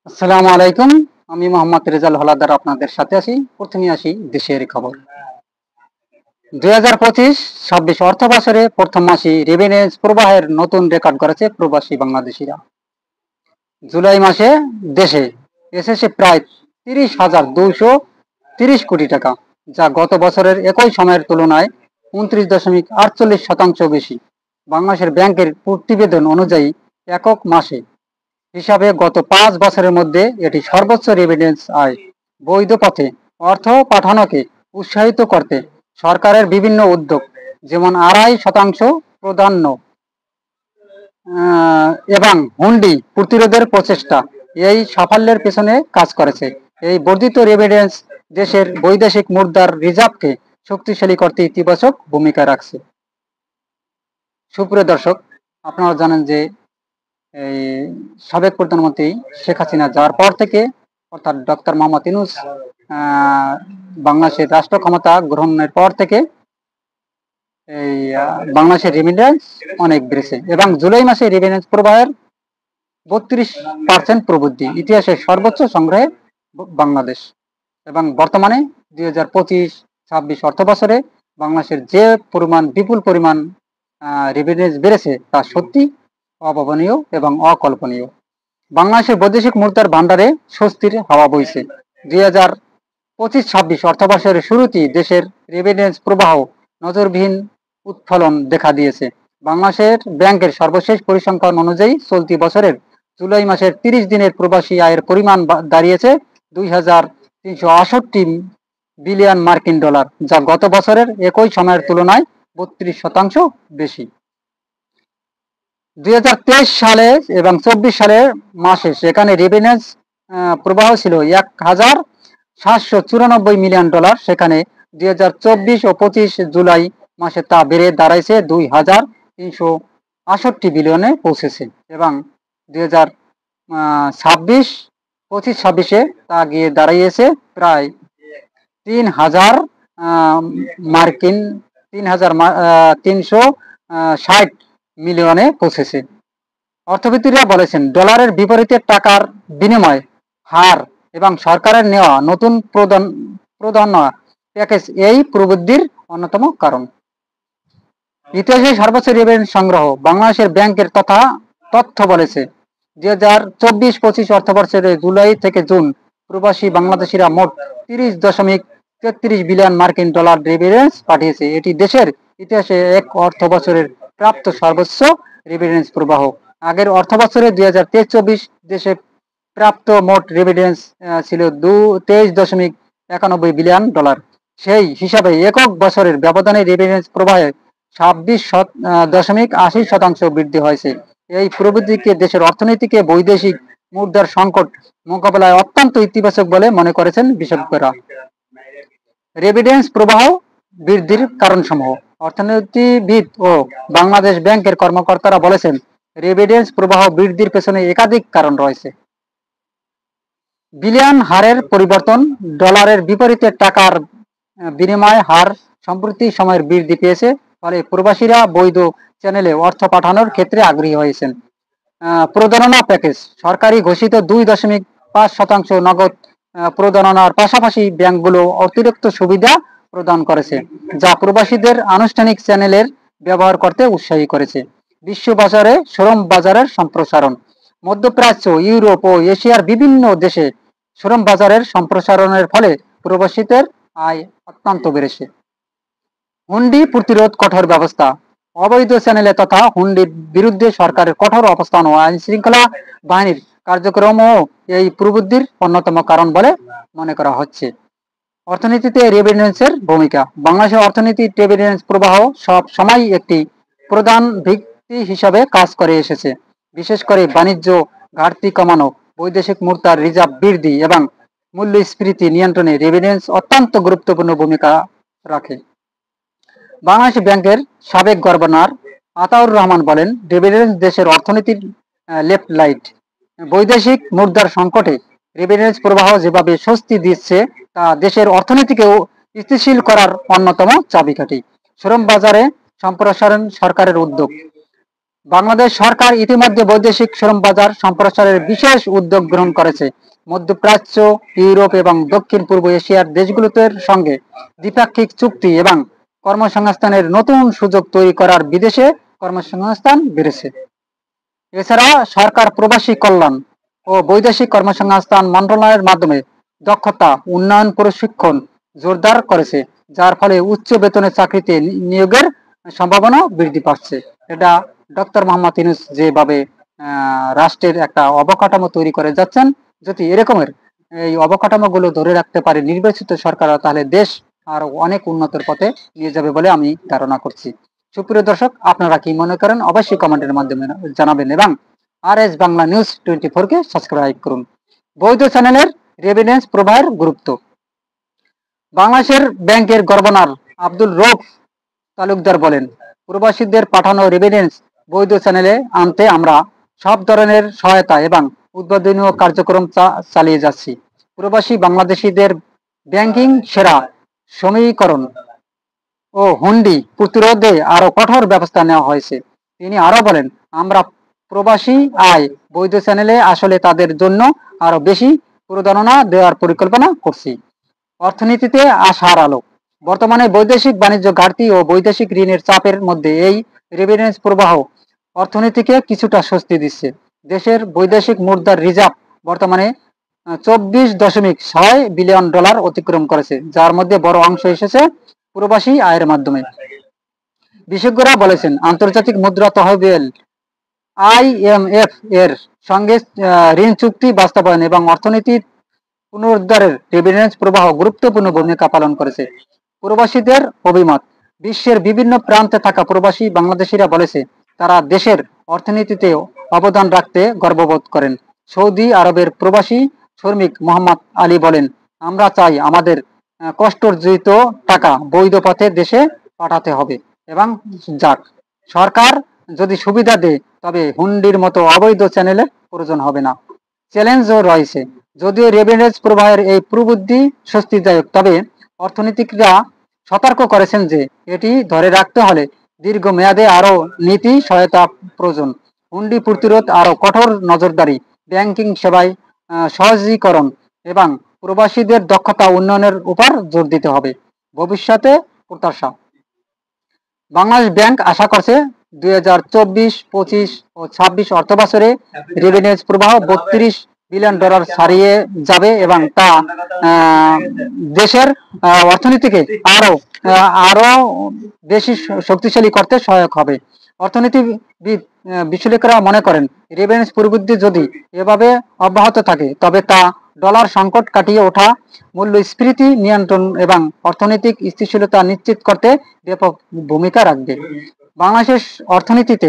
আসসালামু আলাইকুম। আমি মোহাম্মদ রেজাল হলাদার আপনাদের সাথে আছি। প্রথমে আসি দেশের খবর। 2025-26 অর্থ বছরে প্রথম মাসে রেভিনিউ প্রবাহের নতুন রেকর্ড করেছে প্রবাসী বাংলাদেশিরা। জুলাই মাসে দেশে এসেছে প্রায় 30,230 কোটি টাকা, যা গত বছরের একই সময়ের তুলনায় 29.48% বেশি। বাংলাদেশের ব্যাংকের প্রতিবেদন অনুযায়ী একক মাসে হিসাবে গত 5 বছরের মধ্যে এটি সর্বোচ্চ রেভিডেন্স আয়। বৈধ পথে অর্থ পাঠানোকে উৎসাহিত করতে সরকারের বিভিন্ন উদ্যোগ, যেমন 2.5% প্রাধান্য এবং হুন্ডি প্রতিরোধের প্রচেষ্টা এই সাফল্যের পেছনে কাজ করেছে। এই বর্ধিত রেভিডেন্স দেশের বৈদেশিক মুদ্রার রিজার্ভকে শক্তিশালী করতে ইতিবাচক ভূমিকা রাখছে। সুপ্রিয় দর্শক, আপনারা জানেন যে এই সাবেক প্রধানমন্ত্রী শেখ হাসিনা যাওয়ার পর থেকে, অর্থাৎ ডক্টর মোহাম্মদ ইউনূস বাংলাদেশের রাষ্ট্র ক্ষমতা গ্রহণের পর থেকে এই বাংলাদেশের রেমিটেন্স অনেক বেড়েছে এবং জুলাই মাসে রেমিটেন্স প্রবাহের 32% প্রবৃদ্ধি, ইতিহাসের সর্বোচ্চ সংগ্রহে বাংলাদেশ। এবং বর্তমানে 2025-26 অর্থ বছরে বাংলাদেশের যে বিপুল পরিমাণ রেমিটেন্স বেড়েছে তা সত্যি অভাবনীয় এবং অকল্পনীয়। বাংলাদেশের বৈদেশিক মুদ্রার ভান্ডারে স্বস্তির হাওয়া বইছে। 2025-26 অর্থবর্ষের শুরুতেই দেশের রেমিটেন্স প্রবাহ নজরবিহীন উৎফলন দেখা দিয়েছে। বাংলাদেশের ব্যাংকের সর্বশেষ পরিসংখ্যান অনুযায়ী চলতি বছরের জুলাই মাসের 30 দিনের প্রবাসী আয়ের পরিমাণ দাঁড়িয়েছে 2,368 বিলিয়ন মার্কিন ডলার, যা গত বছরের একই সময়ের তুলনায় 32% বেশি। 2023 সালে এবং 24 সালের মাসে সেখানে রেভিনিউ প্রবাহ ছিল 1,794 মিলিয়ন ডলার, সেখানে 2024 ও 25 জুলাই মাসে তা বেড়ে দাঁড়াইছে 2,368 বিলিয়নে পৌঁছেছে এবং 2025-26 তা গিয়ে দাঁড়িয়েছে প্রায় 3,360 মিলিয়নে পৌঁছেছে। অর্থবিদরা বলেছেন, ডলারের বিপরীতে টাকার বিনিময় হার এবং সরকারের নেওয়া নতুন প্রধান প্যাকেজ এই প্রবৃদ্ধির অন্যতম কারণ। ইতিহাসে সর্বোচ্চ রেভিনিউ সংগ্রহ বাংলাদেশের ব্যাংকের তথ্য বলেছে, 2024-25 অর্থবর্ষের জুলাই থেকে জুন প্রবাসী বাংলাদেশিরা মোট 30.33 বিলিয়ন মার্কিন ডলার রেভিনিউ পাঠিয়েছে। এটি দেশের ইতিহাসে এক অর্থ বছরের প্রাপ্ত সর্বোচ্চ রেভিনিউ প্রবাহ। আগের অর্থ বছরে 2023-24 দেশে প্রাপ্ত মোট রেভিনিউ ছিল 23.91 বিলিয়ন ডলার। সেই হিসাবে একক বছরের ব্যবধানে রেভিনিউ প্রবাহে 26.80% বৃদ্ধি হয়েছে। এই প্রবৃদ্ধিকে দেশের অর্থনীতিকে বৈদেশিক মুদ্রার সংকট মোকাবেলায় অত্যন্ত ইতিবাচক বলে মনে করেছেন বিশেষজ্ঞরা। রেভিনিউ প্রবাহ বৃদ্ধির কারণসমূহ অর্থনীতিবিদ ও বাংলাদেশ ব্যাংকের কর্মকর্তারা বলেছেন, রেভিনিউ প্রবাহ বৃদ্ধির পেছনে একাধিক কারণ রয়েছে। বিলিয়ন হারের পরিবর্তন, ডলারের বিপরীতে টাকার বিনিময় হার সম্প্রতি সময়ের বৃদ্ধি পেয়েছে, ফলে প্রবাসীরা বৈধ চ্যানেলে অর্থ পাঠানোর ক্ষেত্রে আগ্রহী হয়েছেন। প্রতারণা প্যাকেজ, সরকারি ঘোষিত 2.5% নগদ প্রতারণার পাশাপাশি ব্যাংকগুলো অতিরিক্ত সুবিধা প্রদান করেছে, যা প্রবাসীদের আনুষ্ঠানিক চ্যানেলের ব্যবহার করতে উৎসাহী করেছে। বিশ্ব বাজারে শ্রম বাজারের সম্প্রসারণ, মধ্যপ্রাচ্য, ইউরোপ ও এশিয়ার বিভিন্ন দেশে শ্রম বাজারের সম্প্রসারণের ফলে প্রবাসীদের আয় অত্যন্ত বেড়েছে। হুন্ডি প্রতিরোধ কঠোর ব্যবস্থা, অবৈধ চ্যানেলে তথা হুন্ডির বিরুদ্ধে সরকারের কঠোর অবস্থান ও আইন শৃঙ্খলা বাহিনীর কার্যক্রমও এই প্রবৃদ্ধির অন্যতম কারণ বলে মনে করা হচ্ছে। অর্থনীতিতে রেভিনিউয়ের ভূমিকা, বাংলাদেশের অর্থনীতির রেভিনিউ প্রবাহ সব সময় একটি প্রধান ভিত্তি হিসাবে কাজ করে এসেছে। বিশেষ করে বাণিজ্য ঘাটতি কমানো, বৈদেশিক মুদ্রার রিজার্ভ বৃদ্ধি এবং মূল্যস্ফীতি নিয়ন্ত্রণে রেভিনিউ অত্যন্ত গুরুত্বপূর্ণ ভূমিকা রাখে। বাংলাদেশ ব্যাংকের সাবেক গভর্নর আতাউর রহমান বলেন, রেভিনিউ দেশের অর্থনীতির লেফট লাইট। বৈদেশিক মুদ্রার সংকটে রেভিনিউ প্রবাহ যেভাবে স্বস্তি দিচ্ছে তা দেশের অর্থনীতিকেও স্থিতিশীল করার অন্যতম চাবিকাঠি। শ্রম বাজারে সম্প্রসারণ, সরকারের উদ্যোগ, বাংলাদেশ সরকার ইতিমধ্যে বৈদেশিক শ্রম বাজার সম্প্রসারের বিশেষ উদ্যোগ গ্রহণ করেছে। মধ্যপ্রাচ্য, ইউরোপ এবং দক্ষিণ পূর্ব এশিয়ার দেশগুলোতে সঙ্গে দ্বিপাক্ষিক চুক্তি এবং কর্মসংস্থানের নতুন সুযোগ তৈরি করার বিদেশে কর্মসংস্থান বেড়েছে। এছাড়া সরকার প্রবাসী কল্যাণ ও বৈদেশিক কর্মসংস্থান মন্ত্রণালয়ের মাধ্যমে দক্ষতা উন্নয়ন প্রশিক্ষণ জোরদার করেছে, যার ফলে উচ্চ বেতনের চাকরিতে নিয়োগের সম্ভাবনা বৃদ্ধি পাচ্ছে। এটা ডক্টর মোহাম্মদ ইউনূস যেভাবে রাষ্ট্রের একটা অবকাঠামো তৈরি করে যাচ্ছেন, যদি এরকমের এই অবকাঠামোগুলো ধরে রাখতে পারে নির্বাচিত সরকার, তাহলে দেশ আরো অনেক উন্নতির পথে নিয়ে যাবে বলে আমি ধারণা করছি। সুপ্রিয় দর্শক, আপনারা কি মনে করেন অবশ্যই কমেন্টের মাধ্যমে জানাবেন এবং RS বাংলা নিউজ 24 কে সাবস্ক্রাইব করুন। বৈধ চ্যানেলের রেভিডেন্স প্রবাহের গুরুত্ব। বাংলাদেশের ব্যাংকের গভর্নর আব্দুল রউফ তালুকদার বলেন, প্রবাসীদের পাঠানো রেভিডেন্স বৈধ চ্যানেলে আনতে আমরা সব ধরনের সহায়তা এবং উদ্বোধনী কার্যক্রম চালিয়ে যাচ্ছি। প্রবাসী বাংলাদেশিদের ব্যাংকিং সেরা সমীকরণ ও হুন্ডি প্রতিরোধে আরো কঠোর ব্যবস্থা নেওয়া হয়েছে। তিনি আরো বলেন, আমরা প্রবাসী আয় বৈধ চ্যানেলে আসলে তাদের জন্য আরো বেশি প্রণোদনা দেওয়ার পরিকল্পনা করছি। অর্থনীতিতে আশার আলো। বর্তমানে বৈদেশিক বাণিজ্য ঘাটতি ও বৈদেশিক ঋণের চাপের মধ্যে এই রেভিডেন্স প্রবাহ অর্থনীতিকে কিছুটা স্বস্তি দিচ্ছে। দেশের বৈদেশিক মুদ্রার রিজার্ভ বর্তমানে 24.6 বিলিয়ন ডলার অতিক্রম করেছে, যার মধ্যে বড় অংশ এসেছে প্রবাসী আয়ের মাধ্যমে। বিশেষজ্ঞরা বলেছেন, আন্তর্জাতিক মুদ্রা তহবিল IMF এর সঙ্গে ঋণ চুক্তি বাস্তবায়ন এবং অর্থনীতির পুনরুদ্ধারের রেভিডেন্স প্রবাহ গুরুত্বপূর্ণ ভূমিকা পালন করেছে। প্রবাসীদের অভিমত। বিশ্বের বিভিন্ন প্রান্তে থাকা প্রবাসী বাংলাদেশিরা বলেছে, তারা দেশের অর্থনীতিতে অবদান রাখতে গর্ববোধ করেন। সৌদি আরবের প্রবাসী শ্রমিক মোহাম্মদ আলী বলেন, আমরা চাই আমাদের কষ্টার্জিত টাকা বৈধ পথে দেশে পাঠাতে হবে এবং যাক, সরকার যদি সুবিধা দেয় তবে হুন্ডির মতো অবৈধ চ্যানেলের প্রয়োজন হবে না। চ্যালেঞ্জও রয়েছে। যদিও রেভিডেন্স প্রবাহের এই প্রবৃদ্ধি স্বস্তিদায়ক, তবে অর্থনীতিকরা সতর্ক করেছেন যে এটি ধরে রাখতে হলে দীর্ঘমেয়াদে আরো নীতি সহায়তা প্রয়োজন। হুন্ডি প্রতিরোধ, আরো কঠোর নজরদারি, ব্যাংকিং সেবায় সহজীকরণ এবং প্রবাসীদের দক্ষতা উন্নয়নের উপর জোর দিতে হবে। ভবিষ্যতে প্রত্যাশা। বাংলাদেশ ব্যাংক আশা করছে 2024, 25 ও 26 অর্থ বছরে রেভিডেন্স প্রবাহ 32 বিলিয়ন ডলার ছাড়িয়ে যাবে এবং তা দেশের অর্থনীতিকে আরো বেশি শক্তিশালী করতে সহায়ক হবে। অর্থনীতিবিদ বিশ্লেষকরা মনে করেন, রেভিডেন্স প্রবৃদ্ধি যদি এভাবে অব্যাহত থাকে তবে তা ডলার সংকট কাটিয়ে ওঠা, মূল্যস্ফীতি নিয়ন্ত্রণ এবং অর্থনৈতিক স্থিতিশীলতা নিশ্চিত করতে ব্যাপক ভূমিকা রাখবে। বাংলাদেশের অর্থনীতিতে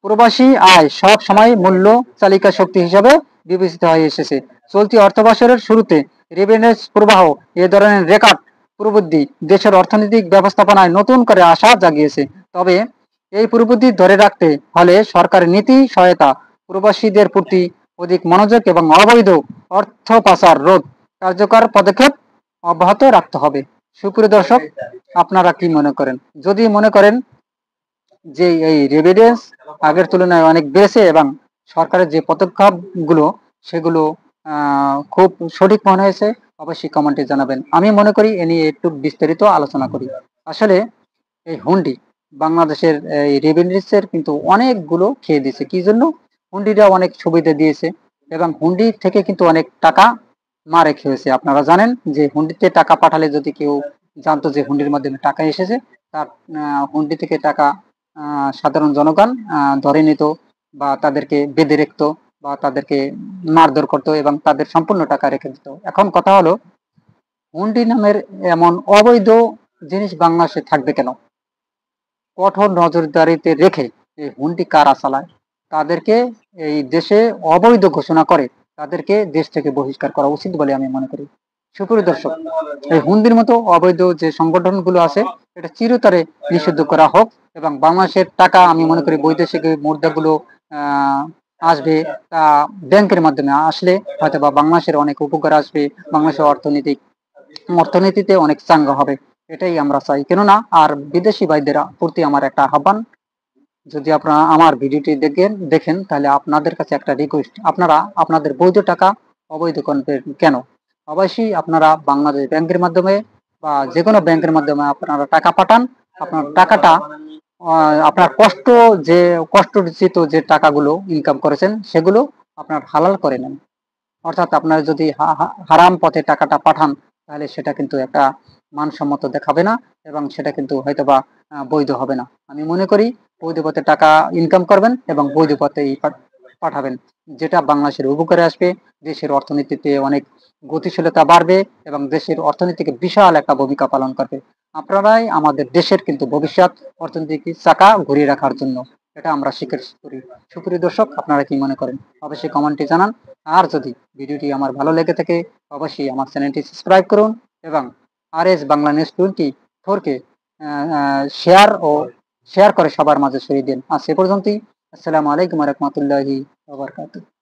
প্রবাসী আয় সব সময় মূল্য চালিকা শক্তি হিসাবে বিবেচিত হয়ে এসেছে। চলতি অর্থবছরের শুরুতে রেভিডেন্স প্রবাহ এ ধরনের রেকর্ড প্রবৃদ্ধি দেশের অর্থনৈতিক ব্যবস্থাপনায় নতুন করে আশা জাগিয়েছে। তবে এই প্রবৃদ্ধি ধরে রাখতে হলে সরকারের নীতি সহায়তা, প্রবাসীদের প্রতি অধিক মনোযোগ এবং অবৈধ অর্থ পাচার রোধ কার্যকর পদক্ষেপ অব্যাহত রাখতে হবে। সুপ্রিয় দর্শক, আপনারা কি মনে করেন? যদি মনে করেন যে এই রেভিডেন্স আগের তুলনায় অনেক বেড়েছে এবং সরকারের যে পদক্ষেপগুলো সেগুলো খুব সঠিক মনে হয়েছে, অবশ্যই কমেন্টে জানাবেন। আমি মনে করি এ নিয়ে একটু বিস্তারিত আলোচনা করি। আসলে এই হুন্ডি বাংলাদেশের এই রেভিডেন্সের কিন্তু অনেকগুলো খেয়ে দিয়েছে। কি জন্য? হুন্ডিরা অনেক সুবিধা দিয়েছে এবং হুন্ডি থেকে কিন্তু অনেক টাকা মারে খেয়েছে। আপনারা জানেন যে হুন্ডিতে টাকা পাঠালে যদি কেউ জানতো যে হুন্ডির মাধ্যমে টাকা এসেছে, তার হুন্ডি থেকে টাকা সাধারণ জনগণ ধরে নিত বা তাদেরকে বেঁধে রাখতো বা তাদেরকে মারধর করতো এবং তাদের সম্পূর্ণ টাকা রেখে দিত। এখন কথা হলো, হুন্ডি নামের এমন অবৈধ জিনিস বাংলাদেশে থাকবে কেন? কঠোর নজরদারিতে রেখে এই হুন্ডি কারা চালায় তাদেরকে এই দেশে অবৈধ ঘোষণা করে তাদেরকে দেশ থেকে বহিষ্কার করা উচিত বলে আমি মনে করি। সুপ্রিয় দর্শক, এই হুন্ডির মতো অবৈধ যে সংগঠনগুলো আছে এটা চিরতরে নিষিদ্ধ করা হোক এবং বাংলাদেশের টাকা, আমি মনে করি বৈদেশিক মুদ্রাগুলো আসবে, তা ব্যাংকের মাধ্যমে আসলে হয়তো বা বাংলাদেশের অনেক উপকার আসবে, বাংলাদেশের অর্থনীতিতে অনেক চাঙ্গা হবে, এটাই আমরা চাই। কেননা আর বিদেশি ভাইদের প্রতি আমার একটা আহ্বান, যদি আপনারা আমার ভিডিওটি দেখেন তাহলে আপনাদের কাছে একটা রিকোয়েস্ট, আপনারা আপনাদের বৈধ টাকা অবৈধ করবেন কেন? অবশ্যই আপনারা বাংলাদেশ ব্যাংকের মাধ্যমে বা যে কোনো ব্যাংকের মাধ্যমে আপনারা টাকা পাঠান। আপনার টাকাটা আপনার যে কষ্টার্জিত যে টাকাগুলো ইনকাম করেছেন সেগুলো আপনার হালাল করে নেন। অর্থাৎ আপনারা যদি হারাম পথে টাকাটা পাঠান তাহলে সেটা কিন্তু একটা মানসম্মত দেখাবে না এবং সেটা কিন্তু হয়তোবা বৈধ হবে না। আমি মনে করি বৈধ পথে টাকা ইনকাম করবেন এবং বৈধ পথেই পাঠাবেন, যেটা বাংলাদেশের উপকারে আসবে, দেশের অর্থনীতিতে অনেক গতিশীলতা বাড়বে এবং দেশের অর্থনীতিকে বিশাল একটা ভূমিকা পালন করবে। আপনারাই আমাদের দেশের কিন্তু ভবিষ্যৎ অর্থনৈতিক চাকা ঘুরিয়ে রাখার জন্য, এটা আমরা স্বীকার করি। সুপ্রিয় দর্শক, আপনারা কি মনে করেন অবশ্যই কমেন্টে জানান। আর যদি ভিডিওটি আমার ভালো লেগে থাকে অবশ্যই আমার চ্যানেলটি সাবস্ক্রাইব করুন এবং RS বাংলা নিউজ 24 কে শেয়ার করে সবার মাঝে ছড়িয়ে দিন। আজ সে পর্যন্তই। আসসালামু আলাইকুম ওয়া রাহমাতুল্লাহি ওয়া বারাকাতুহু।